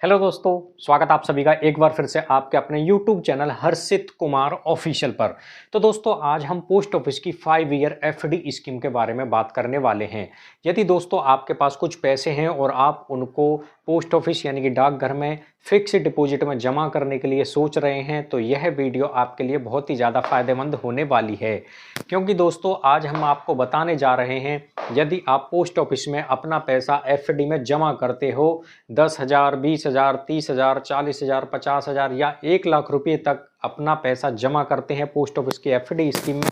Hello दोस्तों, स्वागत आप सभी का एक बार फिर से आपके अपने YouTube चैनल हर्षित कुमार ऑफिशियल पर। तो दोस्तों आज हम पोस्ट ऑफिस की 5 ईयर एफडी स्कीम के बारे में बात करने वाले हैं। यदि दोस्तों आपके पास कुछ पैसे हैं और आप उनको पोस्ट ऑफिस यानी कि डाकघर में फिक्स डिपॉजिट में जमा करने के लिए सोच रहे हैं तो यह वीडियो आपके लिए बहुत ही ज़्यादा फायदेमंद होने वाली है, क्योंकि दोस्तों आज हम आपको बताने जा रहे हैं यदि आप पोस्ट ऑफिस में अपना पैसा एफडी में जमा करते हो 10,000, 20,000, 30,000, 40,000, 50,000 या 1,00,000 रुपये तक अपना पैसा जमा करते हैं पोस्ट ऑफिस की एफडी स्कीम में,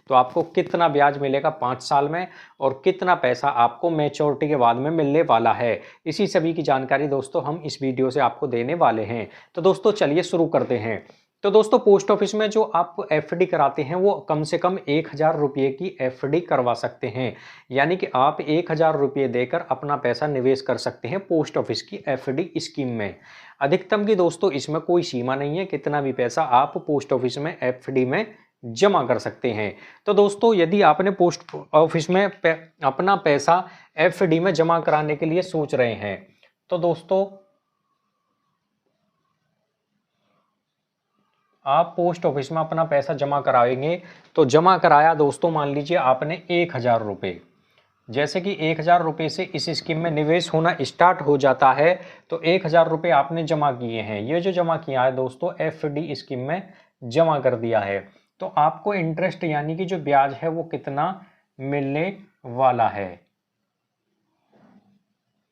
तो आपको कितना ब्याज मिलेगा 5 साल में और कितना पैसा आपको मैच्योरिटी के बाद में मिलने वाला है। इसी सभी की जानकारी दोस्तों हम इस वीडियो से आपको देने वाले हैं। तो दोस्तों चलिए शुरू करते हैं। तो दोस्तों पोस्ट ऑफिस में जो आप एफडी कराते हैं वो कम से कम 1,000 रुपये की एफडी करवा सकते हैं, यानी कि आप 1,000 रुपये देकर अपना पैसा निवेश कर सकते हैं पोस्ट ऑफिस की एफडी स्कीम में। अधिकतम की दोस्तों इसमें कोई सीमा नहीं है, कितना भी पैसा आप पोस्ट ऑफिस में एफडी में जमा कर सकते हैं। तो दोस्तों यदि आपने पोस्ट ऑफिस में अपना पैसा एफडी में जमा कराने के लिए सोच रहे हैं तो दोस्तों आप पोस्ट ऑफिस में अपना पैसा जमा कराएंगे तो जमा कराया दोस्तों, मान लीजिए आपने 1,000 रुपये, जैसे कि 1,000 रुपये से इस स्कीम में निवेश होना स्टार्ट हो जाता है तो 1,000 रुपये आपने जमा किए हैं। ये जो जमा किया है दोस्तों एफडी स्कीम में जमा कर दिया है तो आपको इंटरेस्ट यानी कि जो ब्याज है वो कितना मिलने वाला है।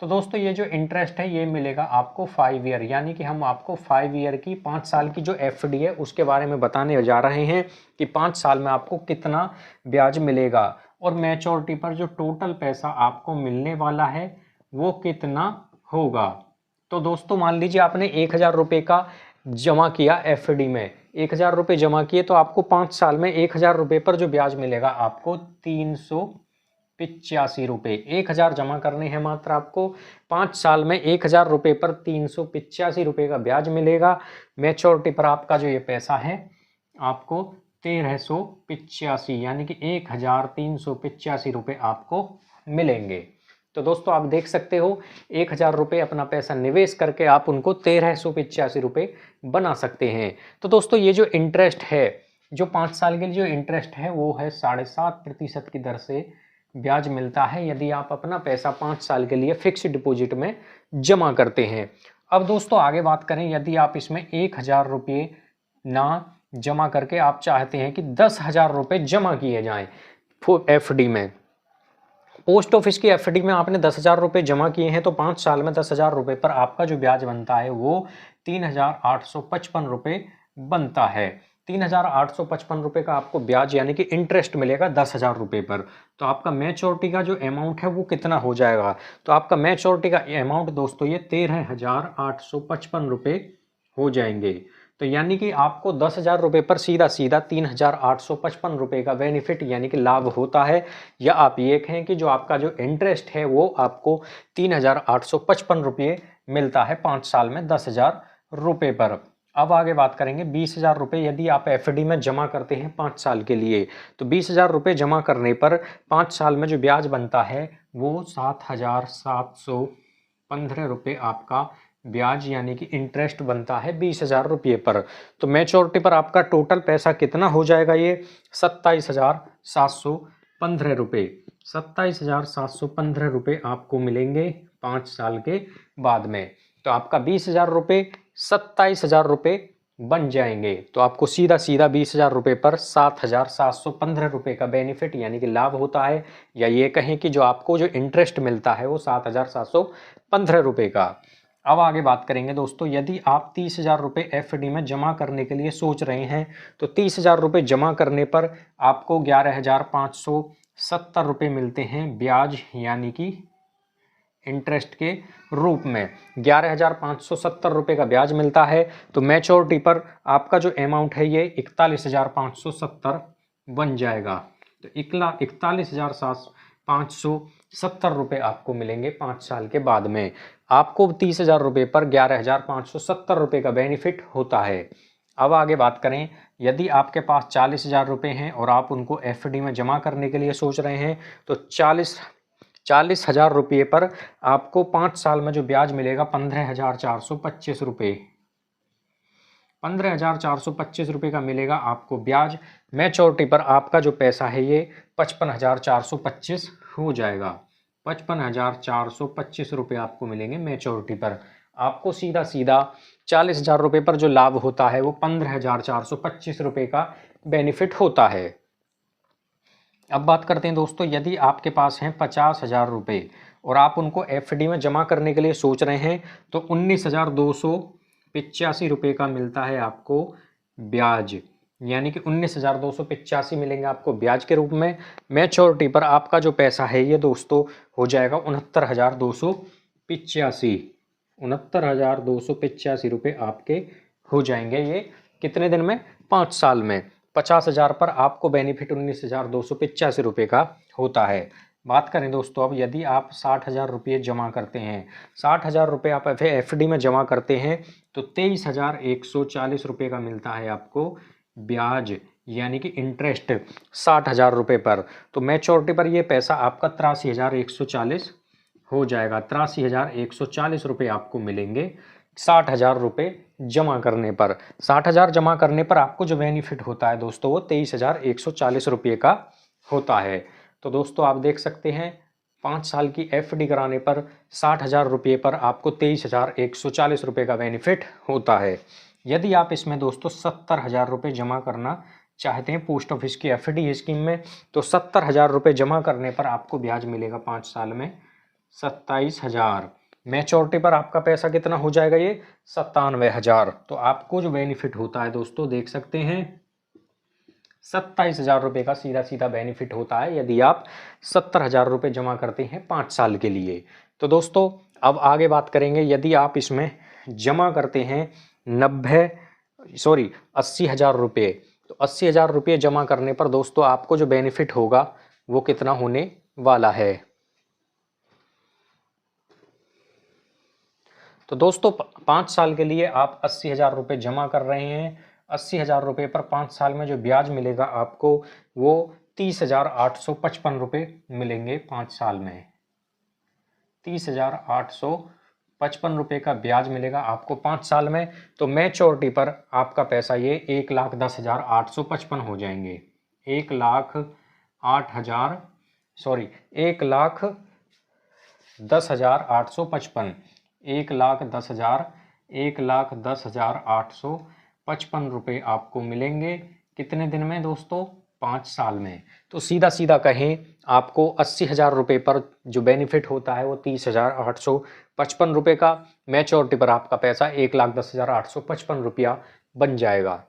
तो दोस्तों ये जो इंटरेस्ट है ये मिलेगा आपको 5 ईयर, यानी कि हम आपको 5 ईयर की 5 साल की जो एफडी है उसके बारे में बताने जा रहे हैं कि 5 साल में आपको कितना ब्याज मिलेगा और मैच्योरिटी पर जो टोटल पैसा आपको मिलने वाला है वो कितना होगा। तो दोस्तों मान लीजिए आपने 1,000 रुपये का जमा किया एफडी में, 1,000 रुपये जमा किए तो आपको 5 साल में 1,000 रुपये पर जो ब्याज मिलेगा आपको 385 रुपये। 1,000 जमा करने हैं मात्र आपको, 5 साल में 1,000 रुपये पर 385 रुपये का ब्याज मिलेगा। मैच्योरिटी पर आपका जो ये पैसा है आपको 1,385 यानी कि 1,385 रुपये आपको मिलेंगे। तो दोस्तों आप देख सकते हो 1,000 रुपये अपना पैसा निवेश करके आप उनको 1,385 रुपये बना सकते हैं। तो दोस्तों ये जो इंटरेस्ट है, जो 5 साल के लिए जो इंटरेस्ट है वो है 7.5% की दर से ब्याज मिलता है यदि आप अपना पैसा 5 साल के लिए फिक्स डिपॉजिट में जमा करते हैं। अब दोस्तों आगे बात करें, यदि आप इसमें 1,000 रुपये ना जमा करके आप चाहते हैं कि 10,000 रुपये जमा किए जाएं एफडी में, पोस्ट ऑफिस की एफडी में आपने 10,000 रुपये जमा किए हैं तो 5 साल में 10,000 रुपये पर आपका जो ब्याज बनता है वो 3,855 रुपये बनता है। 3,855 रुपये का आपको ब्याज यानी कि इंटरेस्ट मिलेगा 10,000 रुपये पर। तो आपका मैच्योरिटी का जो अमाउंट है वो कितना हो जाएगा, तो आपका मैच्योरिटी का अमाउंट दोस्तों ये 13,855 रुपये हो जाएंगे। तो यानी कि आपको 10,000 रुपये पर सीधा सीधा 3,855 रुपये का बेनिफिट यानी कि लाभ होता है, या आप ये कहें कि जो आपका जो इंटरेस्ट है वो आपको 3,855 रुपये मिलता है 5 साल में 10,000 रुपये पर। अब आगे बात करेंगे 20,000 रुपये यदि आप एफडी में जमा करते हैं 5 साल के लिए, तो 20,000 रुपये जमा करने पर 5 साल में जो ब्याज बनता है वो 7,715 रुपये आपका ब्याज यानी कि इंटरेस्ट बनता है 20,000 रुपये पर। तो मैच्योरिटी पर आपका टोटल पैसा कितना हो जाएगा, ये 27,715 रुपये। 27,715 रुपये आपको मिलेंगे 5 साल के बाद में। तो आपका 20,000 रुपये 27,000 रुपये बन जाएंगे। तो आपको सीधा सीधा 20,000 रुपये पर 7,715 रुपये का बेनिफिट यानी कि लाभ होता है, या ये कहें कि जो आपको जो इंटरेस्ट मिलता है वो 7,715 रुपये का। अब आगे बात करेंगे दोस्तों, यदि आप 30,000 रुपये एफडी में जमा करने के लिए सोच रहे हैं तो 30,000 रुपये जमा करने पर आपको 11,570 रुपये मिलते हैं ब्याज यानी कि इंटरेस्ट के रूप में। 11,570 रुपये का ब्याज मिलता है। तो मैच्योरिटी पर आपका जो अमाउंट है ये 41,570 बन जाएगा। तो 41,570 रुपये आपको मिलेंगे 5 साल के बाद में। आपको 30,000 रुपये पर 11,570 रुपये का बेनिफिट होता है। अब आगे बात करें, यदि आपके पास 40,000 रुपये हैं और आप उनको एफडी में जमा करने के लिए सोच रहे हैं तो 40,000 रुपये पर आपको 5 साल में जो ब्याज मिलेगा 15,425 रुपये। 15,425 रुपये का मिलेगा आपको ब्याज। मैच्योरिटी पर आपका जो पैसा है ये 55,425 हो जाएगा। 55,425 रुपये आपको मिलेंगे मैच्योरिटी पर। आपको सीधा सीधा 40,000 रुपये पर जो लाभ होता है वो 15,425 रुपये का बेनिफिट होता है। अब बात करते हैं दोस्तों, यदि आपके पास हैं 50,000 रुपये और आप उनको एफडी में जमा करने के लिए सोच रहे हैं तो 19,285 रुपये का मिलता है आपको ब्याज, यानी कि 19,285 मिलेंगे आपको ब्याज के रूप में। मैच्योरिटी पर आपका जो पैसा है ये दोस्तों हो जाएगा 69,285। 69,285 रुपये आपके हो जाएंगे। ये कितने दिन में? 5 साल में। 50,000 पर आपको बेनिफिट 19,285 रुपये का होता है। बात करें दोस्तों अब, यदि आप 60,000 रुपये जमा करते हैं, 60,000 रुपये आप एफडी में जमा करते हैं तो 23,140 रुपये का मिलता है आपको ब्याज, यानी कि इंटरेस्ट 60,000 रुपये पर। तो मैच्योरिटी पर ये पैसा आपका 83,140 हो जाएगा। 83,140 रुपये आपको मिलेंगे 60,000 रुपये जमा करने पर। 60,000 जमा करने पर आपको जो बेनिफिट होता है दोस्तों वो 23,140 रुपये का होता है। तो दोस्तों आप देख सकते हैं 5 साल की एफडी कराने पर 60,000 रुपये पर आपको 23,140 रुपये का बेनिफिट होता है। यदि आप इसमें दोस्तों 70,000 रुपये जमा करना चाहते हैं पोस्ट ऑफिस की एफडी स्कीम में, तो 70,000 रुपये जमा करने पर आपको ब्याज मिलेगा 5 साल में 27,000। मैच्योरिटी पर आपका पैसा कितना हो जाएगा? ये 97,000। तो आपको जो बेनिफिट होता है दोस्तों देख सकते हैं 27,000 रुपये का सीधा सीधा बेनिफिट होता है यदि आप 70,000 रुपये जमा करते हैं 5 साल के लिए। तो दोस्तों अब आगे बात करेंगे, यदि आप इसमें जमा करते हैं 80,000 रुपये, तो 80,000 रुपये जमा करने पर दोस्तों आपको जो बेनिफिट होगा वो कितना होने वाला है? तो दोस्तों 5 साल के लिए आप 80,000 रुपये जमा कर रहे हैं। 80,000 रुपये पर 5 साल में जो ब्याज मिलेगा आपको वो 30,855 रुपये मिलेंगे 5 साल में। 30,855 रुपये का ब्याज मिलेगा आपको 5 साल में। तो मैच्योरिटी पर आपका पैसा ये 1,10,855 हो जाएंगे। 1,10,855 1,10,855 रुपये आपको मिलेंगे कितने दिन में दोस्तों? 5 साल में। तो सीधा सीधा कहें आपको 80,000 रुपये पर जो बेनिफिट होता है वो 30,855 रुपये का। मैच्योरिटी पर आपका पैसा 1,10,855 रुपया बन जाएगा।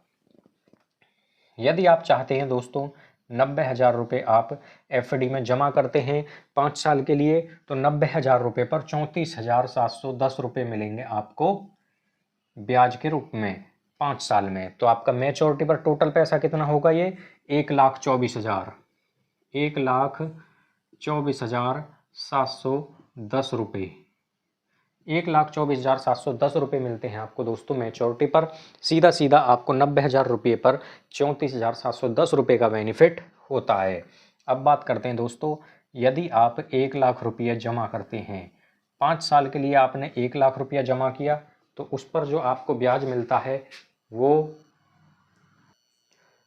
यदि आप चाहते हैं दोस्तों 90,000 रुपये आप एफडी में जमा करते हैं 5 साल के लिए, तो 90,000 रुपये पर 34,710 रुपये मिलेंगे आपको ब्याज के रूप में 5 साल में। तो आपका मैच्योरिटी पर टोटल पैसा कितना होगा? ये 1,24,000 1,24,710 रुपये 1,24,710 रुपये मिलते हैं आपको दोस्तों मैच्योरिटी पर। सीधा सीधा आपको 90,000 रुपये पर 34,710 रुपये का बेनिफिट होता है। अब बात करते हैं दोस्तों, यदि आप 1,00,000 रुपये जमा करते हैं 5 साल के लिए, आपने 1,00,000 रुपया जमा किया तो उस पर जो आपको ब्याज मिलता है वो,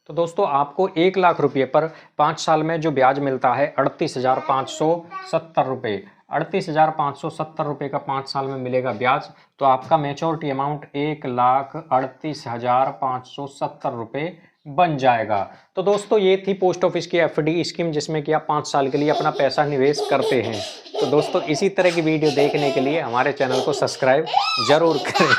तो दोस्तों आपको 1,00,000 रुपये पर 5 साल में जो ब्याज मिलता है 38,570 रुपये। 38,570 रुपये का 5 साल में मिलेगा ब्याज। तो आपका मैच्योरिटी अमाउंट 1,38,570 रुपये बन जाएगा। तो दोस्तों ये थी पोस्ट ऑफिस की एफडी स्कीम जिसमें कि आप 5 साल के लिए अपना पैसा निवेश करते हैं। तो दोस्तों इसी तरह की वीडियो देखने के लिए हमारे चैनल को सब्सक्राइब जरूर करें।